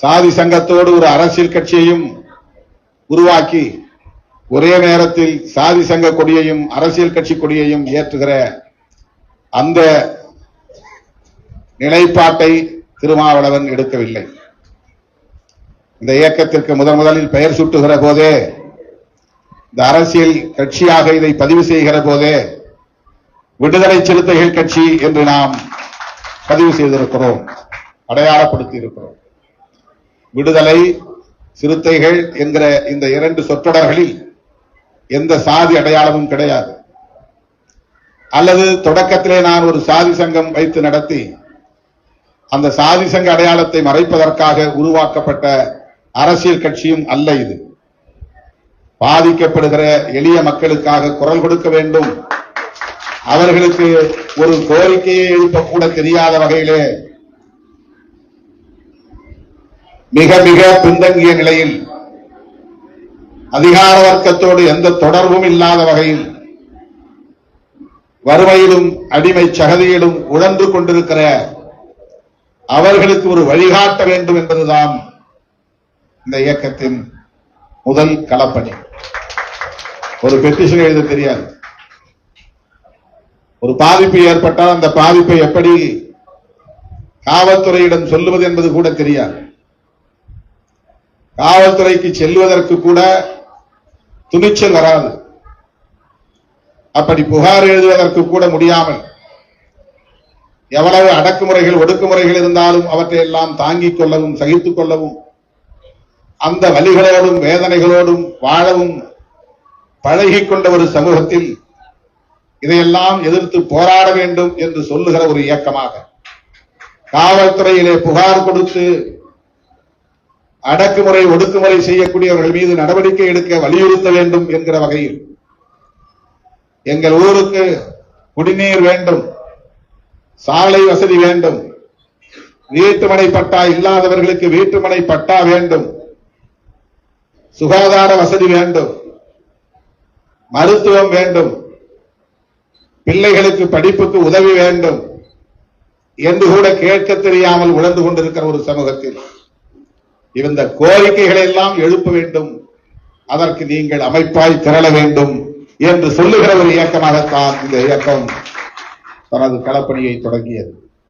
சாதி சங்கத்தோடு ஒரு அரசியல் கட்சியையும் உருவாக்கி ஒரே நேரத்தில் சாதி சங்க கொடியையும் அரசியல் கட்சி கொடியையும் ஏற்றுகிற அந்த நிலைப்பாட்டை திருமாவளவன் எடுக்கவில்லை. இந்த இயக்கத்திற்கு முதலில் பெயர் சூட்டுகிற போதே, இந்த அரசியல் கட்சியாக இதை பதிவு செய்கிற போதே விடுதலை சிறுத்தைகள் கட்சி என்று நாம் பதிவு செய்திருக்கிறோம், அடையாளப்படுத்தி இருக்கிறோம். விடுதலை சிறுத்தைகள் என்கிற இந்த இரண்டு சொற்றொடர்களில் எந்த சாதி அடையாளமும் கிடையாது. அல்லது தொடக்கத்திலே நான் ஒரு சாதி சங்கம் வைத்து நடத்தி அந்த சாதி சங்க அடையாளத்தை மறைப்பதற்காக உருவாக்கப்பட்ட அரசியல் கட்சியும் அல்ல இது. பாதிக்கப்படுகிற எளிய மக்களுக்காக குரல் கொடுக்க வேண்டும், அவர்களுக்கு ஒரு கோரிக்கையை எழுப்பக்கூட தெரியாத வகையிலே மிக மிக பின்தங்கிய நிலையில் அதிகார வர்க்கத்தோடு எந்த தொடர்பும் இல்லாத வகையில் வறுமையிலும் அடிமை சகதியிலும் உழன்று கொண்டிருக்கிற அவர்களுக்கு ஒரு வழிகாட்ட வேண்டும் என்பதுதான் இந்த இயக்கத்தின் முதல் களப்பணி. ஒரு பெட்டிஷன் எழுத தெரியாது, ஒரு பாதிப்பு ஏற்பட்டால் அந்த பாதிப்பை எப்படி காவல்துறையிடம் சொல்லுவது என்பது கூட தெரியாது. காவல்துறைக்கு செல்வதற்கு கூட துணிச்சல் வராது. அப்படி புகார் எழுதுவதற்கு கூட முடியாமல் எவ்வளவு அடக்குமுறைகள் ஒடுக்குமுறைகள் இருந்தாலும் அவற்றை எல்லாம் தாங்கிக் கொள்ளவும் சகித்துக் கொள்ளவும் அந்த வலிகளோடும் வேதனைகளோடும் வாழவும் பழகிக் கொண்ட ஒரு சமூகத்தில் இதையெல்லாம் எதிர்த்து போராட வேண்டும் என்று சொல்லுகிற ஒரு இயக்கமாக காவல்துறையிலே புகார் கொடுத்து அடக்குமுறை ஒடுக்குமுறை செய்யக்கூடியவர்கள் மீது நடவடிக்கை எடுக்க வலியுறுத்த வேண்டும் என்கிற வகையில் எங்கள் ஊருக்கு குடிநீர் வேண்டும், சாலை வசதி வேண்டும், வீட்டுமனை பட்டா இல்லாதவர்களுக்கு வீட்டுமனை பட்டா வேண்டும், சுகாதார வசதி வேண்டும், மருத்துவம் வேண்டும், பிள்ளைகளுக்கு படிப்புக்கு உதவி வேண்டும் என்று கூட கேட்க தெரியாமல் உழந்து கொண்டிருக்கிற ஒரு சமூகத்தில் இந்த கோரிக்கைகளை எல்லாம் எழுப்ப வேண்டும், அதற்கு நீங்கள் அமைப்பாய் திரள வேண்டும் என்று சொல்லுகிற ஒரு இயக்கமாகத்தான் இந்த இயக்கம் தனது களப்பணியை தொடங்கியது.